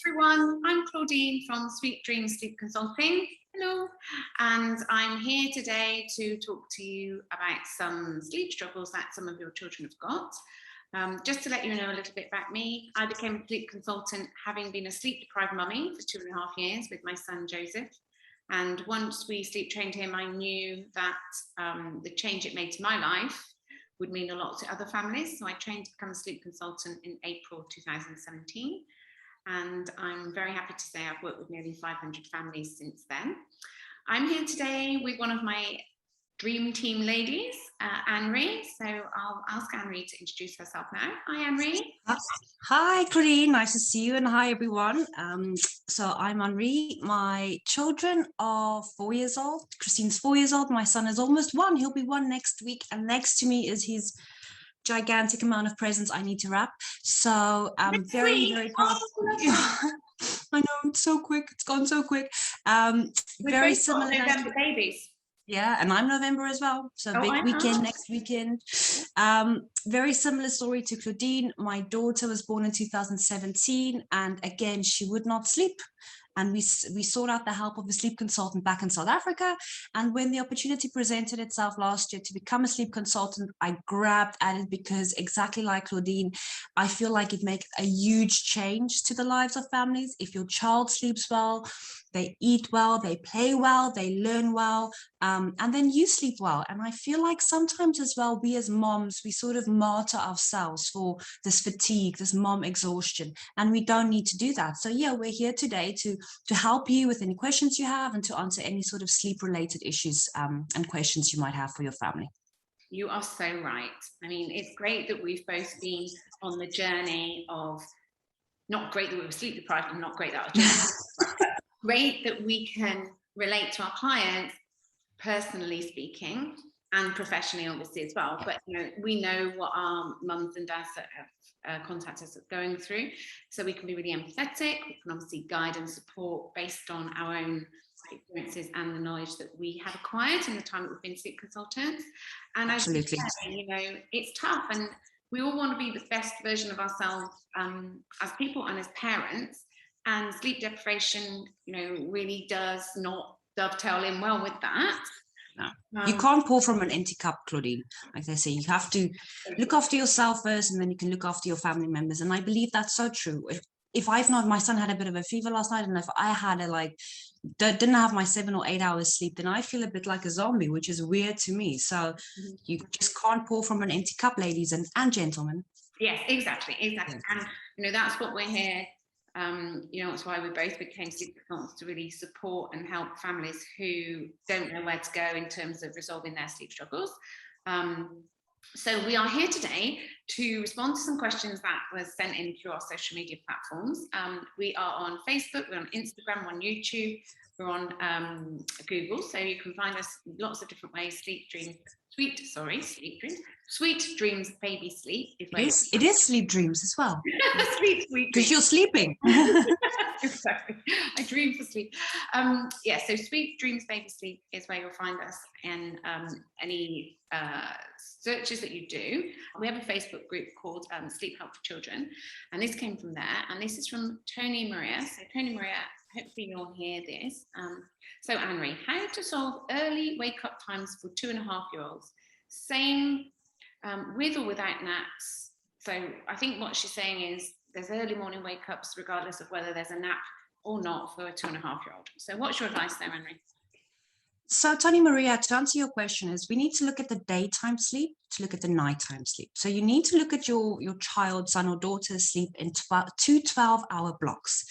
everyone, I'm Claudine from Sweet Dreams Sleep Consulting. Hello, and I'm here today to talk to you about some sleep struggles that some of your children have got. Just to let you know a little bit about me, I became a sleep consultant having been a sleep deprived mummy for 2.5 years with my son Joseph. And once we sleep trained him, I knew that the change it made to my life would mean a lot to other families. So I trained to become a sleep consultant in April 2017. And I'm very happy to say I've worked with nearly 500 families since then. I'm here today with one of my dream team ladies, Anri. So I'll ask Anri to introduce herself now. Hi, Anri. Hi, Claudine. Nice to see you, and hi, everyone. So I'm Anri. My children are 4 years old. Christine's 4 years old. My son is almost 1. He'll be 1 next week. And next to me is his gigantic amount of presents I need to wrap. So I'm very proud. I know, it's so quick. It's gone so quick. Very similar. November babies. Yeah, and I'm November as well. So big weekend next weekend. Very similar story to Claudine. My daughter was born in 2017, and again, she would not sleep. And we sought out the help of a sleep consultant back in South Africa. And when the opportunity presented itself last year to become a sleep consultant, I grabbed at it because exactly like Claudine, I feel like it makes a huge change to the lives of families. If your child sleeps well, they eat well, they play well, they learn well, and then you sleep well. And I feel like sometimes as well, we as moms, we sort of martyr ourselves for this fatigue, this mom exhaustion, and we don't need to do that. So yeah, we're here today to help you with any questions you have and to answer any sort of sleep related issues and questions you might have for your family. You are so right. I mean, it's great that we've both been on the journey of, not great that we were sleep deprived and not great that our children great that we can relate to our clients, personally speaking, and professionally, obviously, as well. But we know what our mums and dads that have contacted us are going through, so we can be really empathetic. We can obviously guide and support based on our own experiences and the knowledge that we have acquired in the time that we've been sleep consultants. And absolutely, as you say, it's tough, and we all want to be the best version of ourselves as people and as parents. And sleep deprivation, really does not dovetail in well with that. No. You can't pour from an empty cup, Claudine. Like they say, you have to look after yourself first, and then you can look after your family members. And I believe that's so true. If I've not, my son had a bit of a fever last night, and if I had didn't have my 7 or 8 hours sleep, then I feel a bit like a zombie, which is weird to me. So you just can't pour from an empty cup, ladies and gentlemen. Yes, exactly. And that's what we're here. That's why we both became sleep consultants, to really support and help families who don't know where to go in terms of resolving their sleep struggles. So we are here today to respond to some questions that were sent in through our social media platforms. We are on Facebook, we're on Instagram, we're on YouTube, we're on Google, so you can find us lots of different ways. Sweet Dreams Baby Sleep. It is Sleep Dreams as well. Sweet because you're sleeping. Exactly. I dream for sleep. So Sweet Dreams Baby Sleep is where you'll find us in any searches that you do. We have a Facebook group called Sleep Help for Children, and this came from there. And this is from Tony Maria. So Tony Maria, hopefully you'll hear this. So Anri, how to solve early wake-up times for 2.5-year-olds? Same with or without naps. So I think what she's saying is there's early morning wake-ups regardless of whether there's a nap or not for a 2.5-year-old. So what's your advice there, Anri? So Tony Maria, to answer your question is we need to look at the daytime sleep to look at the nighttime sleep. So you need to look at your child, son or daughter's sleep in 2 12-hour blocks.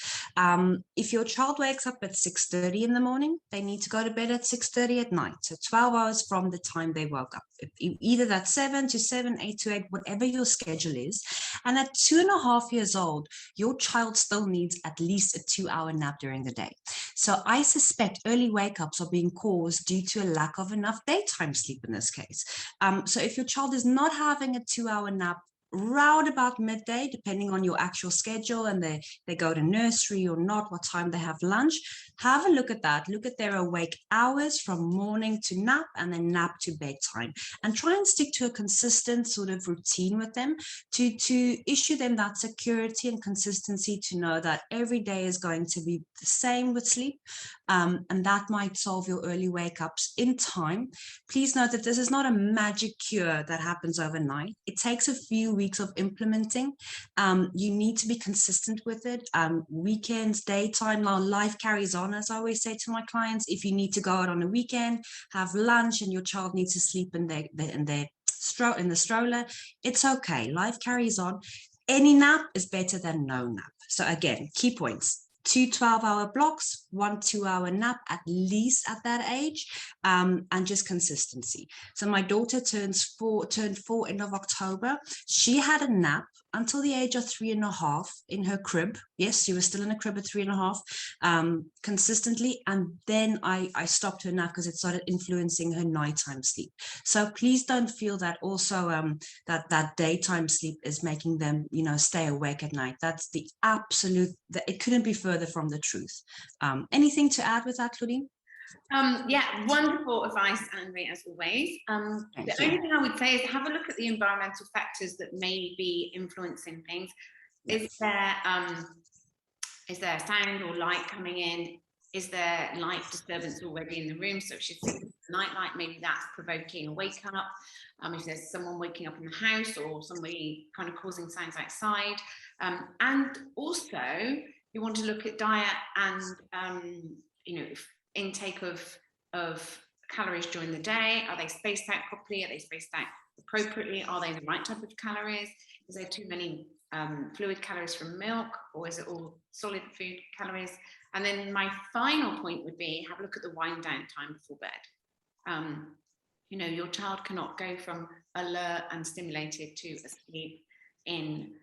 If your child wakes up at 6:30 in the morning, they need to go to bed at 6:30 at night. So 12 hours from the time they woke up. Either that's 7 to 7, 8 to 8, whatever your schedule is. And at 2.5 years old, your child still needs at least a 2-hour nap during the day. So I suspect early wake-ups are being caused due to a lack of enough daytime sleep in this case. So if your child is not having a 2-hour nap round about midday, depending on your actual schedule, and they go to nursery or not, what time they have lunch. Have a look at that. Look at their awake hours from morning to nap, and then nap to bedtime, and try and stick to a consistent sort of routine with them to issue them that security and consistency to know that every day is going to be the same with sleep. And that might solve your early wake ups in time. Please note that this is not a magic cure that happens overnight. It takes a few weeks of implementing. You need to be consistent with it. Weekends, daytime, now life carries on, as I always say to my clients. If you need to go out on a weekend, have lunch, and your child needs to sleep in the stroller, it's okay. Life carries on. Any nap is better than no nap. So again, key points: 2 12-hour blocks, 1 2-hour nap at least at that age, and just consistency. So my daughter turned 4 end of October. She had a nap until the age of 3.5 in her crib. Yes, she was still in a crib at 3.5, consistently. And then I stopped her nap because it started influencing her nighttime sleep. So please don't feel that also that daytime sleep is making them, stay awake at night. That's the absolute, it couldn't be further from the truth. Anything to add with that, Claudine? Yeah, wonderful advice, Anri, as always. The only thing I would say is have a look at the environmental factors that may be influencing things. Yes. Is there sound or light coming in? Is there light disturbance already in the room? So if she's thinking night light, maybe that's provoking a wake up. If there's someone waking up in the house or somebody kind of causing sounds outside. And also you want to look at diet and, intake of calories during the day. Are they spaced out properly? Are they spaced out appropriately? Are they the right type of calories? Is there too many fluid calories from milk, or is it all solid food calories? And then my final point would be have a look at the wind down time before bed. Your child cannot go from alert and stimulated to asleep in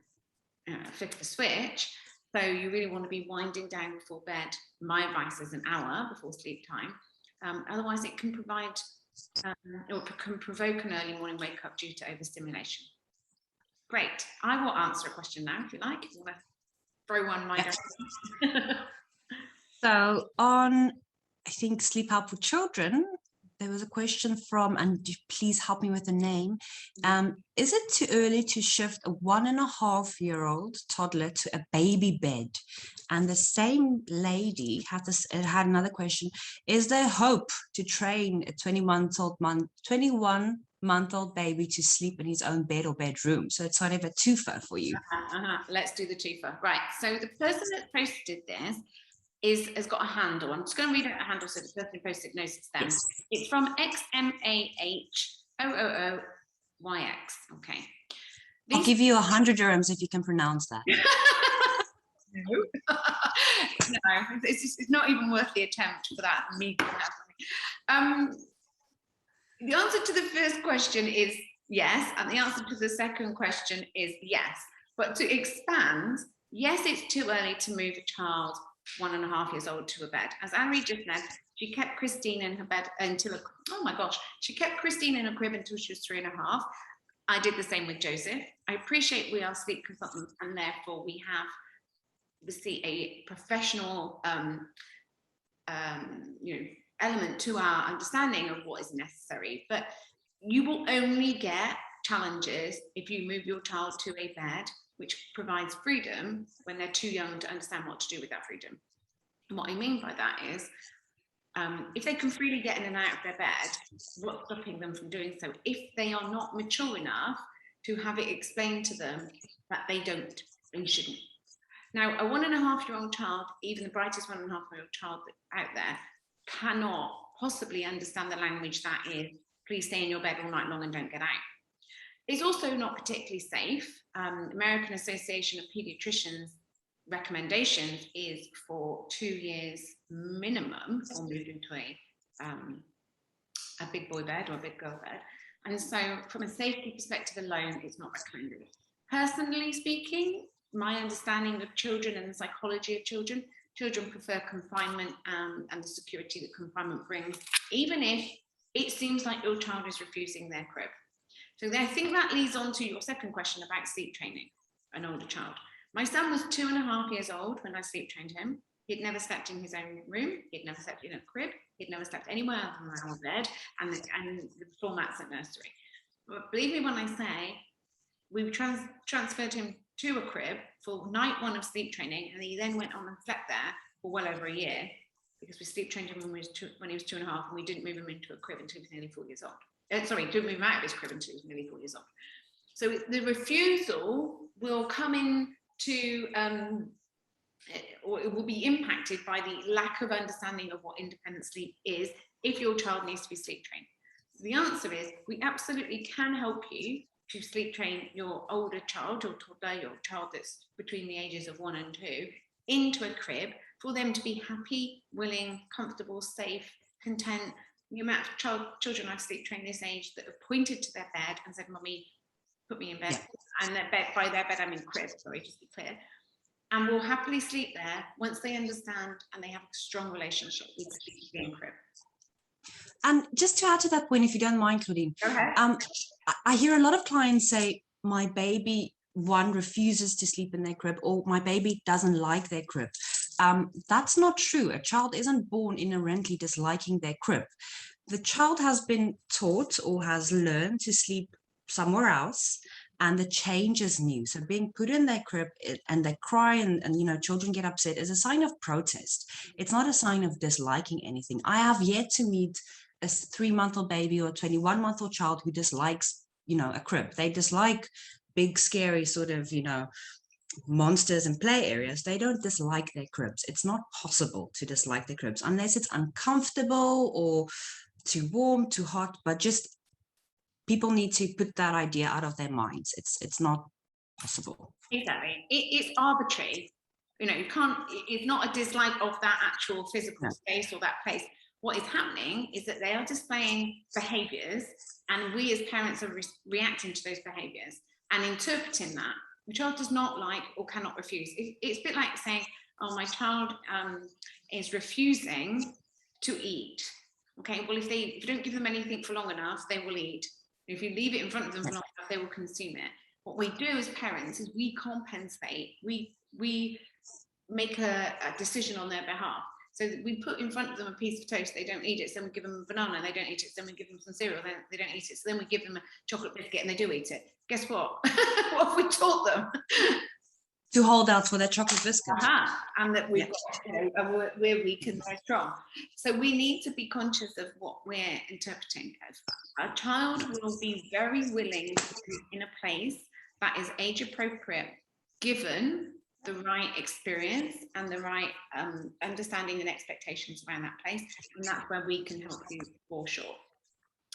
flick of a switch. So you really want to be winding down before bed. My advice is an hour before sleep time. Otherwise, it can provide or can provoke an early morning wake up due to overstimulation. Great. I will answer a question now, if you like. If you want to throw one my direction. So on, I think, Sleep Help for Children, there was a question from, and please help me with the name. Is it too early to shift a 1.5-year-old toddler to a baby bed? And the same lady had another question. Is there hope to train a 21-month-old baby to sleep in his own bed or bedroom? So it's kind of a twofer for you. Let's do the twofer. Right. So the person that posted this has got a handle. I'm just going to read out a handle so the person who posted knows it's them. Yes. It's from XMAH000YX. Okay. I'll give you 100 dirhams if you can pronounce that. No, it's not even worth the attempt for that. The answer to the first question is yes, and the answer to the second question is yes. But to expand, yes, it's too early to move a child 1.5 years old to a bed. As Anri just said, she kept Christine in her bed until, she kept Christine in a crib until she was 3.5. I did the same with Joseph. I appreciate we are sleep consultants and therefore we have a professional element to our understanding of what is necessary. But you will only get challenges if you move your child to a bed which provides freedom when they're too young to understand what to do with that freedom. And what I mean by that is, if they can freely get in and out of their bed, what's stopping them from doing so? If they are not mature enough to have it explained to them that they shouldn't. Now, a 1.5-year-old child, even the brightest 1.5-year-old child out there, cannot possibly understand the language that is, please stay in your bed all night long and don't get out. It's also not particularly safe. American Association of Pediatricians recommendations is for 2 years minimum for moving to a big boy bed or a big girl bed. And so from a safety perspective alone, it's not recommended. Personally speaking, my understanding of children and the psychology of children prefer confinement and the security that confinement brings, even if it seems like your child is refusing their crib. So I think that leads on to your second question about sleep training an older child. My son was 2.5 years old when I sleep trained him. He'd never slept in his own room. He'd never slept in a crib. He'd never slept anywhere other than our bed and the floor mats at nursery. But believe me when I say, we transferred him to a crib for night 1 of sleep training, and he then went on and slept there for well over a year, because we sleep trained him when he was 2.5, and we didn't move him into a crib until he was nearly 4 years old. Didn't move him out of his crib until he was nearly 4 years old. So the refusal will come into, or it will be impacted by the lack of understanding of what independent sleep is if your child needs to be sleep trained. So the answer is, we absolutely can help you to sleep train your older child, your toddler, your child that's between the ages of 1 and 2, into a crib for them to be happy, willing, comfortable, safe, content. The amount of children I've sleep trained this age that have pointed to their bed and said, "Mummy, put me in bed," and their bed, by their bed I mean crib, sorry, just to be clear, and will happily sleep there once they understand and they have a strong relationship with the crib. And just to add to that point, if you don't mind, Claudine, Go ahead. I hear a lot of clients say, my baby, one, refuses to sleep in their crib, or my baby doesn't like their crib. That's not true. A child isn't born inherently disliking their crib. The child has been taught or has learned to sleep somewhere else, and the change is new. So being put in their crib and they cry and children get upset is a sign of protest. It's not a sign of disliking anything. I have yet to meet a 3-month-old baby or a 21-month-old child who dislikes, a crib. They dislike big, scary sort of, monsters and play areas. They don't dislike their cribs. It's not possible to dislike their cribs unless it's uncomfortable or too warm, too hot, but just people need to put that idea out of their minds. It's not possible. Exactly. It's arbitrary. You can't, it's not a dislike of that actual physical space or that place. What is happening is that they are displaying behaviors, and we as parents are reacting to those behaviors and interpreting that. The child does not like or cannot refuse. It's a bit like saying, "Oh, my child is refusing to eat." Okay, well, if you don't give them anything for long enough, they will eat. If you leave it in front of them for long enough, they will consume it. What we do as parents is we compensate. We make a decision on their behalf. So we put in front of them a piece of toast, they don't eat it. So then we give them a banana, they don't eat it. So then we give them some cereal, they don't eat it. So then we give them a chocolate biscuit and they do eat it. Guess what? What have we taught them? To hold out for their chocolate biscuit. And that we've got, we're weak and they're strong. So we need to be conscious of what we're interpreting as. A child will be very willing to be in a place that is age appropriate, given the right experience and the right understanding and expectations around that place, and that's where we can help you for sure.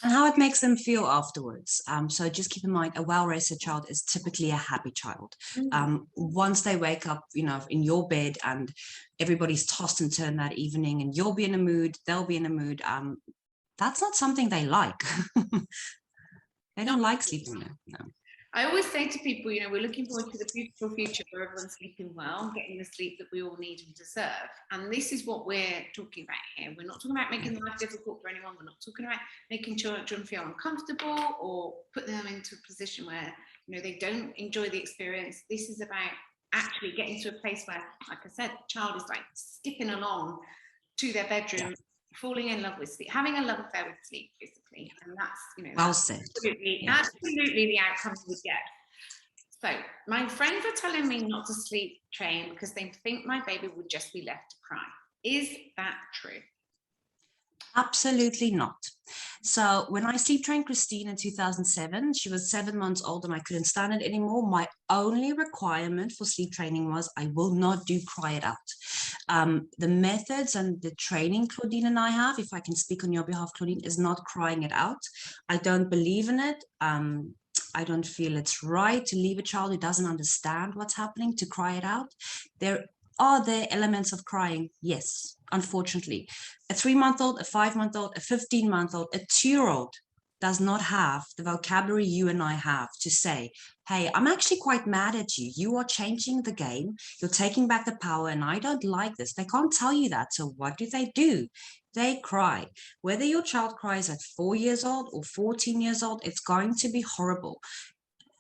And how it makes them feel afterwards. So just keep in mind, a well-rested child is typically a happy child. Once they wake up, in your bed and everybody's tossed and turned that evening, and you'll be in a mood, they'll be in a mood. That's not something they like. They don't like sleeping there. No. I always say to people, we're looking forward to the beautiful future where everyone's sleeping well, getting the sleep that we all need and deserve. And this is what we're talking about here. We're not talking about making life difficult for anyone. We're not talking about making children feel uncomfortable or put them into a position where, they don't enjoy the experience. This is about actually getting to a place where, like I said, the child is like skipping along to their bedroom, falling in love with sleep, having a love affair with sleep, basically. And that's, well said. Absolutely the outcome we get. So my friends are telling me not to sleep train because they think my baby would just be left to cry. Is that true? Absolutely not. So when I sleep trained Christine in 2007, she was 7 months old and I couldn't stand it anymore. My only requirement for sleep training was I will not do cry it out. The methods and the training Claudine and I have, if I can speak on your behalf, Claudine, is not crying it out. I don't believe in it. I don't feel it's right to leave a child who doesn't understand what's happening to cry it out. Are there elements of crying? Yes, unfortunately. A 3-month-old, a 5-month-old, a 15-month-old, a 2-year-old does not have the vocabulary you and I have to say, hey, I'm actually quite mad at you. You are changing the game. You're taking back the power and I don't like this. They can't tell you that. So what do? They cry. Whether your child cries at 4 years old or 14 years old, it's going to be horrible.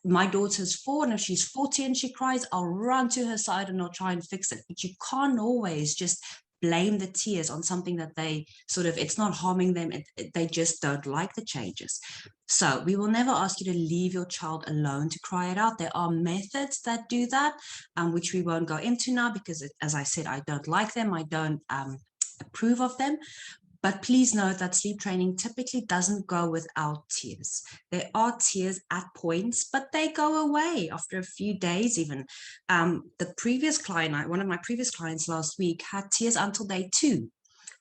My daughter's 4, and if she's 40 and she cries, I'll run to her side and I'll try and fix it. But you can't always just blame the tears on something that they it's not harming them. They just don't like the changes. So we will never ask you to leave your child alone to cry it out. There are methods that do that, which we won't go into now because, as I said, I don't like them. I don't approve of them. But please note that sleep training typically doesn't go without tears. There are tears at points, but they go away after a few days even. The previous client, one of my previous clients last week, had tears until day 2.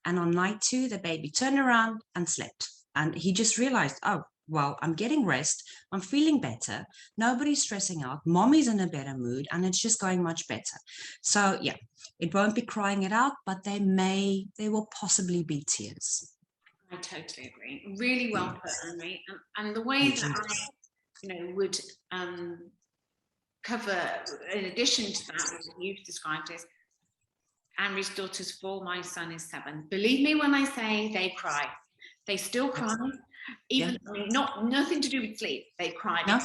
And on night 2, the baby turned around and slept. And he just realized, oh, well, I'm getting rest. I'm feeling better. Nobody's stressing out. Mommy's in a better mood and it's just going much better. So yeah, it won't be crying it out, but there will possibly be tears. I totally agree. Really well put, Anri. And the way that I, would cover, in addition to that, what you've described is, Anri's daughter's 4, my son is 7. Believe me when I say they cry. They still cry. Even nothing to do with sleep, they cry. No.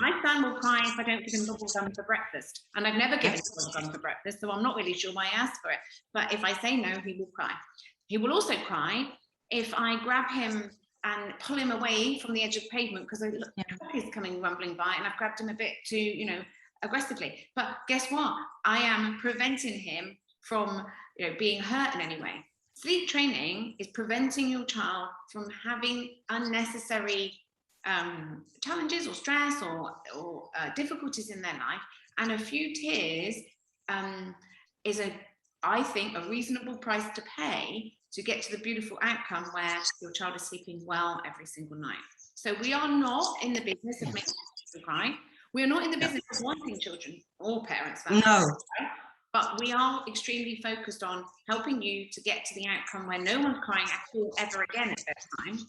My son will cry if I don't give him bubble gum for breakfast, and I've never given him bubble gum for breakfast, so I'm not really sure why I asked for it. But if I say no, he will cry. He will also cry if I grab him and pull him away from the edge of the pavement because a truck is coming rumbling by, and I've grabbed him a bit too, aggressively. But guess what? I am preventing him from being hurt in any way. Sleep training is preventing your child from having unnecessary challenges or stress or difficulties in their life. And a few tears is, I think, a reasonable price to pay to get to the beautiful outcome where your child is sleeping well every single night. So we are not in the business of making children cry. We are not in the business of wanting children or parents. No. But we are extremely focused on helping you to get to the outcome where no one's crying at all ever again at bedtime,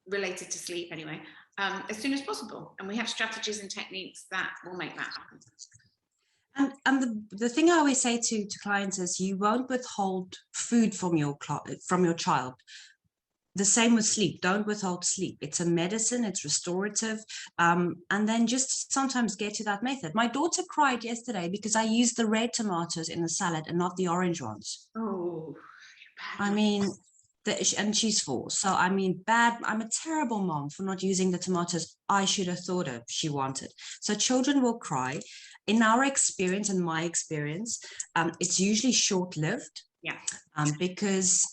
related to sleep anyway, as soon as possible. And we have strategies and techniques that will make that happen. And the thing I always say to clients is you won't withhold food from your child. The same with sleep. Don't withhold sleep. It's a medicine. It's restorative. And then just sometimes get to that method. My daughter cried yesterday because I used the red tomatoes in the salad and not the orange ones. Oh, I mean, and she's 4. So, I mean, I'm a terrible mom for not using the tomatoes I should have thought of she wanted. So children will cry. In our experience and my experience, it's usually short-lived. Yeah. Because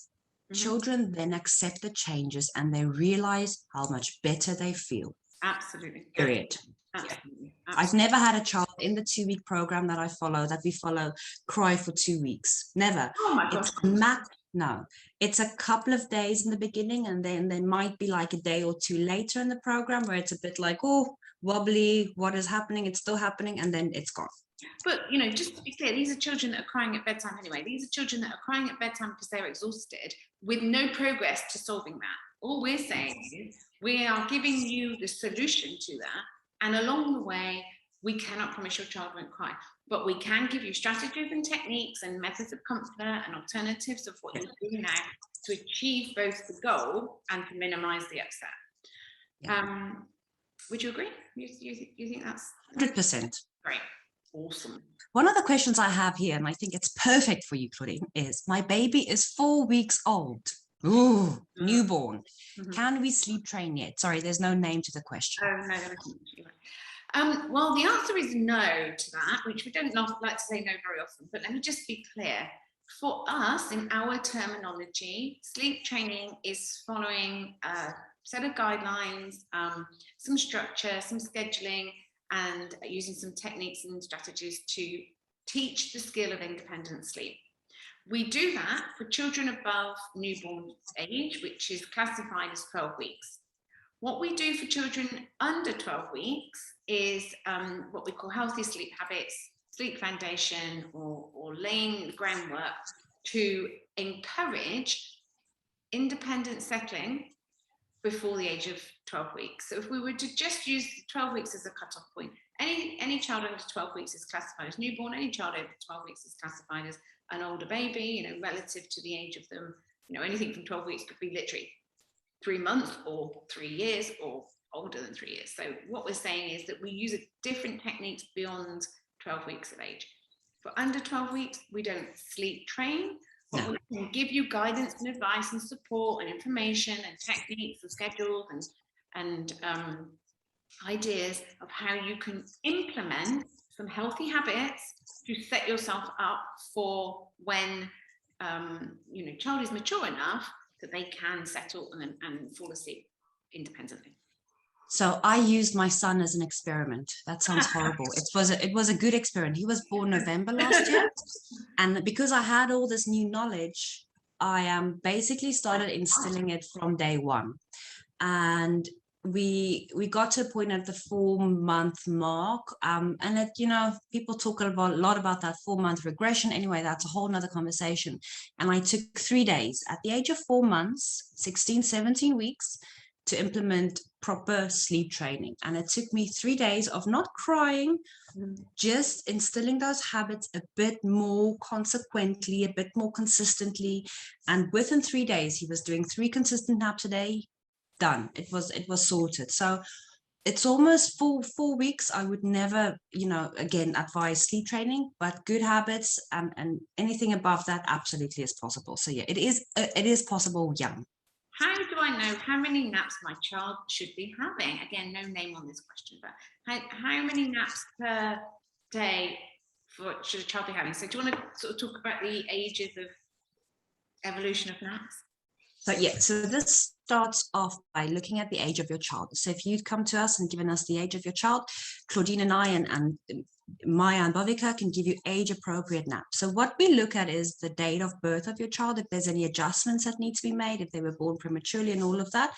children then accept the changes and they realize how much better they feel. Absolutely. Period. Absolutely. I've never had a child in the 2-week program that we follow cry for 2 weeks. Never. Oh my gosh. No, it's a couple of days in the beginning, and then there might be like a day or 2 later in the program where it's a bit like, oh, wobbly, what is happening? It's still happening, and then it's gone. But, just to be clear, these are children that are crying at bedtime anyway. These are children that are crying at bedtime because they're exhausted with no progress to solving that. All we're saying is we are giving you the solution to that. And along the way, we cannot promise your child won't cry, but we can give you strategies and techniques and methods of comfort and alternatives of what you're doing now to achieve both the goal and to minimize the upset. Yeah. Would you agree? You think that's 100%? Great. Awesome. One of the questions I have here, and I think it's perfect for you, Claudine, is my baby is 4 weeks old. Ooh, newborn. Can we sleep train yet? Sorry, there's no name to the question. Oh, no. Well, the answer is no to that, which we don't like to say no very often, but let me just be clear. For us, in our terminology, sleep training is following a set of guidelines, some structure, some scheduling, and using some techniques and strategies to teach the skill of independent sleep. We do that for children above newborn age, which is classified as 12 weeks. What we do for children under 12 weeks is what we call healthy sleep habits, sleep foundation, or laying the groundwork to encourage independent settling before the age of 12 weeks. So if we were to just use 12 weeks as a cutoff point, any child under 12 weeks is classified as newborn, any child over 12 weeks is classified as an older baby, you know, relative to the age of them. You know, anything from 12 weeks could be literally 3 months or 3 years or older than 3 years. So what we're saying is that we use different techniques beyond 12 weeks of age. For under 12 weeks, we don't sleep train, but we can give you guidance and advice and support and information and techniques and schedules and ideas of how you can implement some healthy habits to set yourself up for when you know, child is mature enough that they can settle and fall asleep independently. So I used my son as an experiment. That sounds horrible. It was a good experiment. He was born November last year, and because I had all this new knowledge, I basically started instilling it from day one. And we got to a point at the 4-month mark, and it, you know, people talk a lot about that 4-month regression. Anyway, that's a whole nother conversation. And I took 3 days at the age of 4 months, 16, 17 weeks, to implement proper sleep training. And it took me 3 days of not crying, just instilling those habits a bit more consequently, a bit more consistently. And within 3 days, he was doing 3 consistent naps a day. Done. It was sorted. So it's almost 4 weeks. I would never, you know, again, advise sleep training, but good habits and anything above that absolutely is possible. So yeah, it is possible young. How do I know how many naps my child should be having? Again, no name on this question, but how many naps per day should a child be having? So do you want to sort of talk about the ages of evolution of naps? So yeah, so this starts off by looking at the age of your child. So if you'd come to us and given us the age of your child, Claudine and I and Maya and Bhavika can give you age-appropriate naps. So what we look at is the date of birth of your child, if there's any adjustments that need to be made, if they were born prematurely and all of that.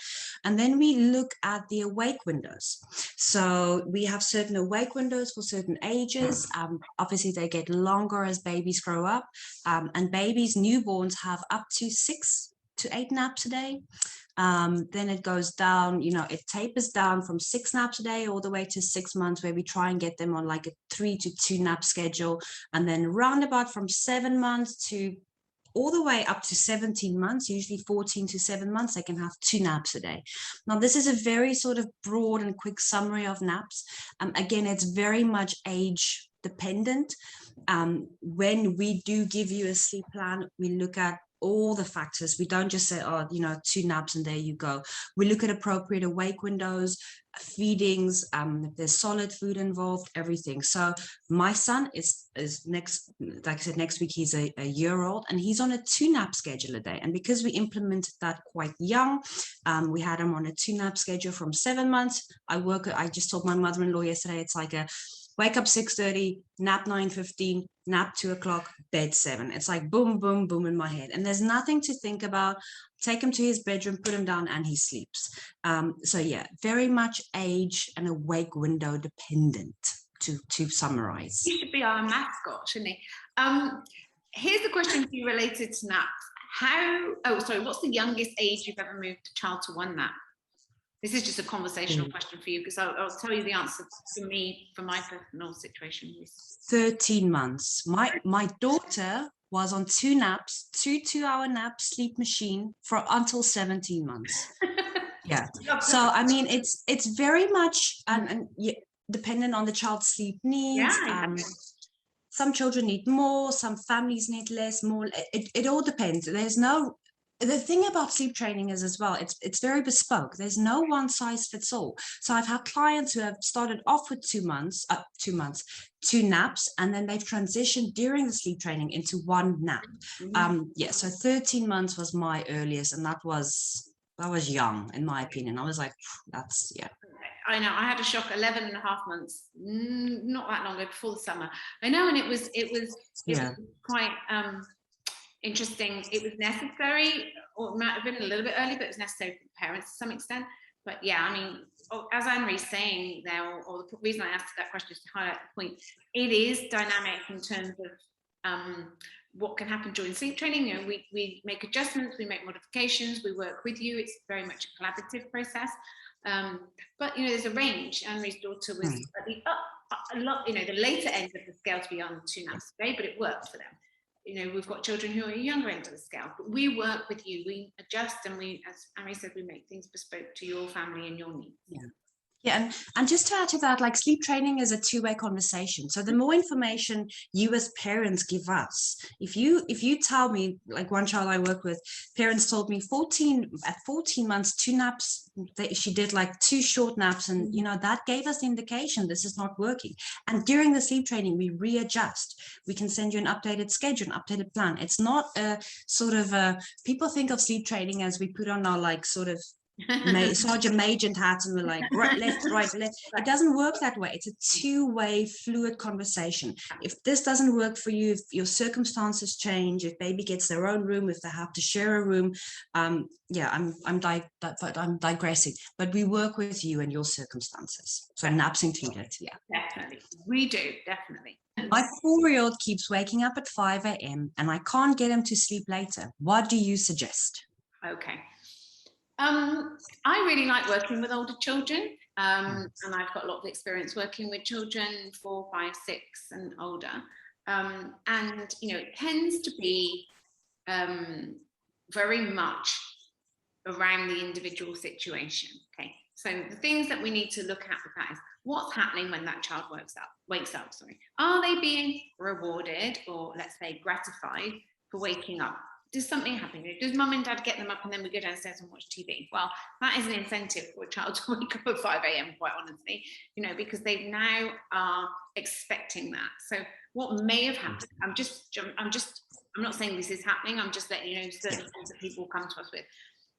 And then we look at the awake windows. So we have certain awake windows for certain ages. Obviously, they get longer as babies grow up. And babies, newborns, have up to 6 to 8 naps a day. Then it goes down, you know, it tapers down from 6 naps a day all the way to 6 months, where we try and get them on like a 3 to 2 nap schedule. And then roundabout from 7 months to all the way up to 17 months, usually 14 to 7 months, they can have 2 naps a day. Now, this is a very sort of broad and quick summary of naps. Again, it's very much age dependent. When we do give you a sleep plan, we look at all the factors. We don't just say, oh, you know, 2 naps and there you go. We look at appropriate awake windows, feedings, if there's solid food involved, everything. So my son is next, like I said, next week he's a year old, and he's on a 2 nap schedule a day. And because we implemented that quite young, we had him on a 2 nap schedule from 7 months. I just told my mother-in-law yesterday, it's like a wake up 6:30, nap 9:15, nap 2 o'clock, bed 7. It's like boom, boom, boom in my head. And there's nothing to think about. Take him to his bedroom, put him down, and he sleeps. So yeah, very much age and awake window dependent, to summarize. He should be our mascot, shouldn't he? Here's a question for you related to naps. What's the youngest age you've ever moved a child to 1 nap? This is just a conversational question for you, because I'll tell you the answer for me, for my personal situation. 13 months. My daughter was on 2 naps, 2 2-hour naps, sleep machine for until 17 months. Yeah. So I mean, it's very much and dependent on the child's sleep needs. Yeah, some children need more, some families need less, more. It all depends. The thing about sleep training is as well, it's very bespoke. There's no one size fits all. So I've had clients who have started off with 2 naps, and then they've transitioned during the sleep training into 1 nap. So 13 months was my earliest, and that was young, in my opinion. I was like, that's, yeah. I know, I had a shock 11 and a half months, not that long ago, before the summer. I know, and it was quite interesting. It was necessary, or it might have been a little bit early, but it was necessary for the parents to some extent. But yeah, I mean, as Anri's saying there, or the reason I asked that question is to highlight the point, it is dynamic in terms of what can happen during sleep training. You know, we make adjustments, we make modifications, we work with you. It's very much a collaborative process. But, you know, there's a range. Anri's daughter was at the a lot, you know, the later end of the scale to be on 2 naps a day, but it worked for them. You know, we've got children who are younger end of the scale, but we work with you, we adjust, and we, as Anri said, we make things bespoke to your family and your needs. Yeah, and just to add to that, like sleep training is a two-way conversation. So the more information you as parents give us, if you tell me, like one child I work with, parents told me 14 months, 2 naps, she did like 2 short naps, and you know, that gave us the indication this is not working. And during the sleep training, we readjust. We can send you an updated schedule, an updated plan. It's not a sort of a, people think of sleep training as we put on our like sort of Sergeant Major hat and we're like right, left, right, left. It doesn't work that way. It's a two-way fluid conversation. If this doesn't work for you, if your circumstances change, if baby gets their own room, if they have to share a room, yeah, I'm digressing, but we work with you and your circumstances. So naps included. Yeah, definitely, we do, definitely. My 4-year-old keeps waking up at 5 a.m. and I can't get him to sleep later. What do you suggest? Okay. I really like working with older children, and I've got a lot of experience working with children 4, 5, 6 and older. And you know, it tends to be very much around the individual situation. Okay, so the things that we need to look at with that is what's happening when that child wakes up. Sorry, are they being rewarded or, let's say, gratified for waking up? Does something happen? Does mum and dad get them up and then we go downstairs and watch TV? Well, that is an incentive for a child to wake up at 5 a.m, quite honestly, you know, because they now are expecting that. So what may have happened, I'm not saying this is happening, I'm just letting you know certain things that people come to us with.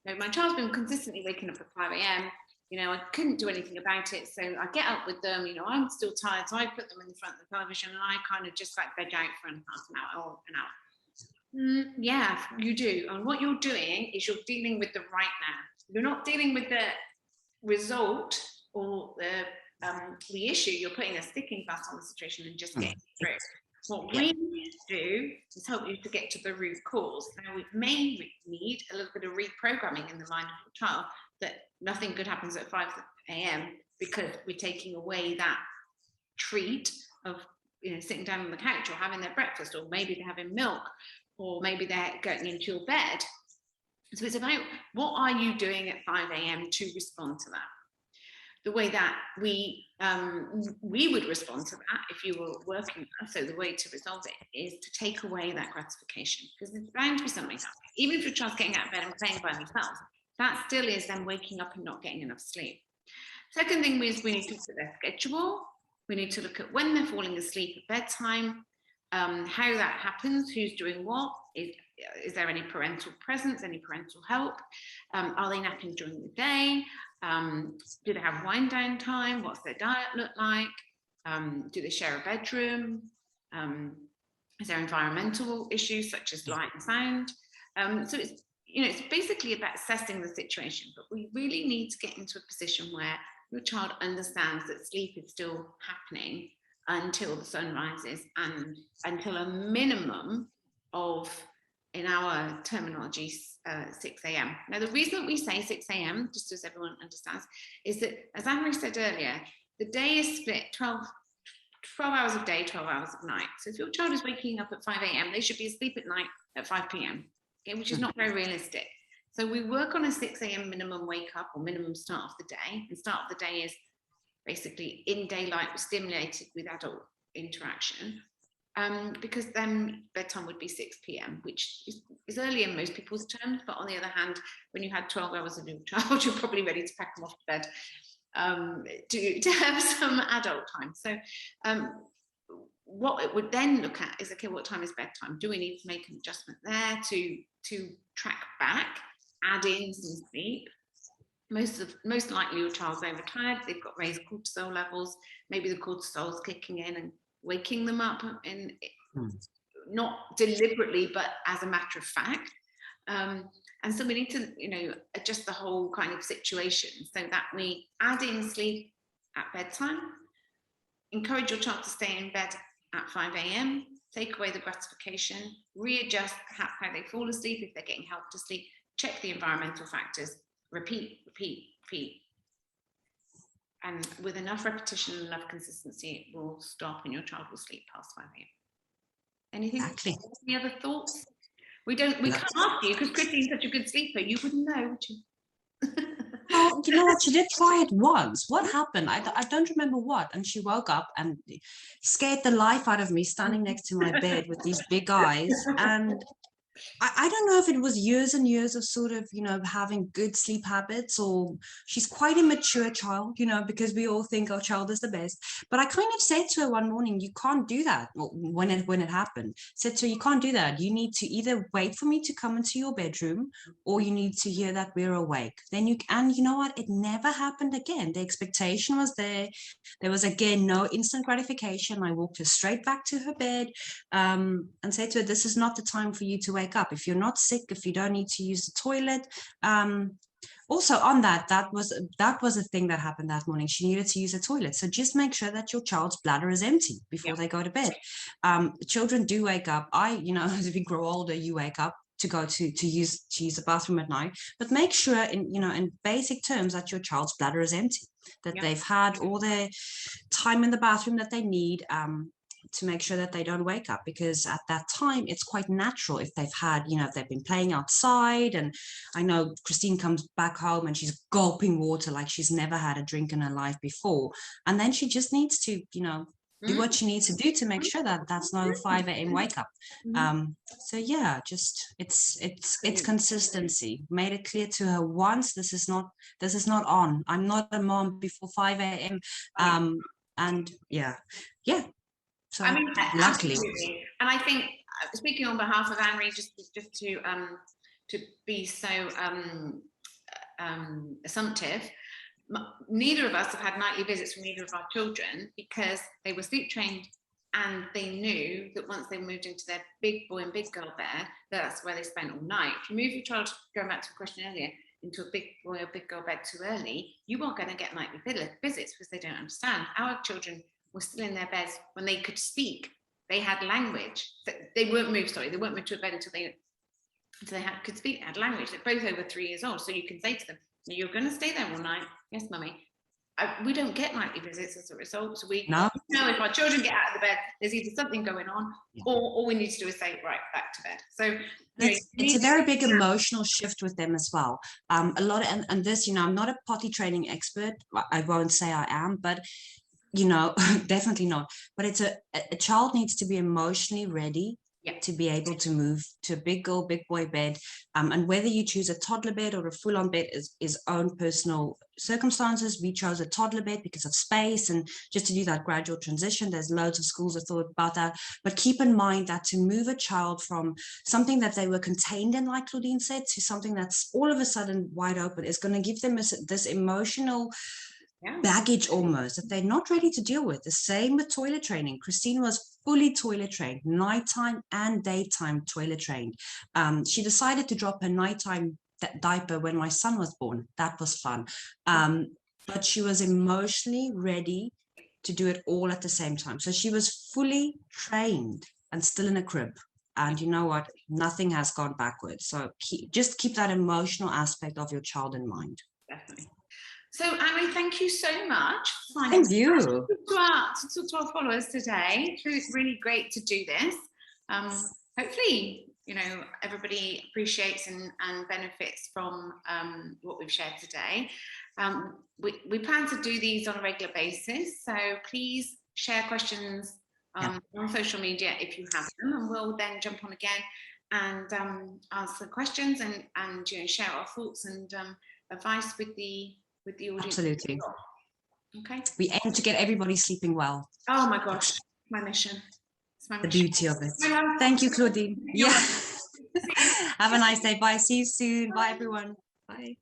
You know, my child's been consistently waking up at 5 a.m, you know, I couldn't do anything about it, so I get up with them, you know, I'm still tired, so I put them in front of the television and I kind of just like veg out for half an hour or an hour. Yeah, you do. And what you're doing is you're dealing with the right now. You're not dealing with the result or the issue. You're putting a sticking plaster on the situation and just getting through. What we need to do is help you to get to the root cause. Now, we may need a little bit of reprogramming in the mind of your child that nothing good happens at 5 a.m. because we're taking away that treat of, you know, sitting down on the couch or having their breakfast, or maybe they're having milk, or maybe they're going into your bed. So it's about what are you doing at 5 a.m. to respond to that? The way that we would respond to that if you were working with us, so the way to resolve it is to take away that gratification, because there's bound to be something happening. Even if your child's getting out of bed and playing by themselves, that still is them waking up and not getting enough sleep. Second thing is we need to look at their schedule. We need to look at when they're falling asleep at bedtime, how that happens, who's doing what, is there any parental presence, any parental help, are they napping during the day, do they have wind down time, what's their diet look like, do they share a bedroom, is there environmental issues such as light and sound. So it's, you know, it's basically about assessing the situation, but we really need to get into a position where your child understands that sleep is still happening until the sun rises and until a minimum of, in our terminology, 6 a.m. Now, the reason that we say 6 a.m, just as everyone understands, is that, as Anri said earlier, the day is split 12 hours of day, 12 hours of night. So if your child is waking up at 5 a.m, they should be asleep at night at 5 p.m, okay, which is not very realistic. So we work on a 6 a.m. minimum wake up or minimum start of the day. And start of the day is basically in daylight stimulated with adult interaction, because then bedtime would be 6 p.m, which is early in most people's terms, but on the other hand, when you had 12 hours of your child, you're probably ready to pack them off to bed to have some adult time. So what it would then look at is, okay, what time is bedtime? Do we need to make an adjustment there to track back, add in some sleep? Most likely your child's overtired, they've got raised cortisol levels, maybe the cortisol's kicking in and waking them up, and not deliberately, but as a matter of fact. And so we need to, you know, adjust the whole kind of situation so that we add in sleep at bedtime, encourage your child to stay in bed at 5 a.m, take away the gratification, readjust how they fall asleep if they're getting help to sleep, check the environmental factors, repeat, repeat, repeat. And with enough repetition and enough consistency, it will stop and your child will sleep past 5 a.m. Anything? Exactly. Any other thoughts? We can't ask you because Christine's such a good sleeper. You wouldn't know, would you? Well, you know what? She did try it once. What happened? I don't remember what. And she woke up and scared the life out of me standing next to my bed with these big eyes. And I don't know if it was years and years of sort of, you know, having good sleep habits, or she's quite a mature child, you know, because we all think our child is the best. But I kind of said to her one morning, you can't do that. Well, when it happened, said to her, you can't do that. You need to either wait for me to come into your bedroom, or you need to hear that we're awake. Then and you know what? It never happened again. The expectation was there. There was, again, no instant gratification. I walked her straight back to her bed and said to her, this is not the time for you to wake up. If you're not sick, if you don't need to use the toilet. Also on that was a thing that happened that morning. She needed to use a toilet. So just make sure that your child's bladder is empty before they go to bed. Children do wake up. You know, as we grow older, you wake up to go to use the bathroom at night, but make sure in basic terms that your child's bladder is empty, that they've had all their time in the bathroom that they need, to make sure that they don't wake up, because at that time it's quite natural if they've had, you know, if they've been playing outside. And I know Christine comes back home and she's gulping water like she's never had a drink in her life before, and then she just needs to, you know, do what she needs to do to make sure that that's no 5 a.m. wake up. So yeah, just it's consistency. Made it clear to her once, this is not on. I'm not a mom before 5 a.m. And yeah. So, I mean, luckily. Absolutely. And I think, speaking on behalf of Anri, just to be so assumptive, neither of us have had nightly visits from either of our children, because they were sleep trained and they knew that once they moved into their big boy and big girl bed, that's where they spent all night. If you move your child, going back to the question earlier, into a big boy or big girl bed too early, you are going to get nightly visits because they don't understand. Our children were still in their beds when they could speak. They had language. They weren't moved to a bed until they could speak, had language. They're both over 3 years old. So you can say to them, you're going to stay there all night? Yes, mummy. We don't get nightly visits as a result. So we know if our children get out of the bed, there's either something going on, or all we need to do is say, right, back to bed. So it's a very big emotional shift with them as well. A lot of, and this, you know, I'm not a potty training expert. I won't say I am, but you know, definitely not. But it's a child needs to be emotionally ready to be able to move to a big girl, big boy bed. And whether you choose a toddler bed or a full-on bed is own personal circumstances. We chose a toddler bed because of space and just to do that gradual transition. There's loads of schools that thought about that. But keep in mind that to move a child from something that they were contained in, like Claudine said, to something that's all of a sudden wide open is going to give them this emotional baggage almost that they're not ready to deal with. The same with toilet training. Christine was fully toilet trained, nighttime and daytime toilet trained. She decided to drop her nighttime diaper when my son was born. That was fun. But she was emotionally ready to do it all at the same time. So she was fully trained and still in a crib. And you know what? Nothing has gone backwards. So just keep that emotional aspect of your child in mind. Definitely. So, Anri, thank you so much. Thank you. To talk to our followers today. It's really great to do this. Hopefully, you know, everybody appreciates and benefits from what we've shared today. We plan to do these on a regular basis, so please share questions on social media if you have them, and we'll then jump on again and answer questions and you know, share our thoughts and advice with the audience. Absolutely. Okay. We aim to get everybody sleeping well. Oh my gosh, my mission. It's my the mission. beauty of it. Thank you, Claudine. Yeah. Have a nice day. Bye. See you soon. Bye, everyone. Bye.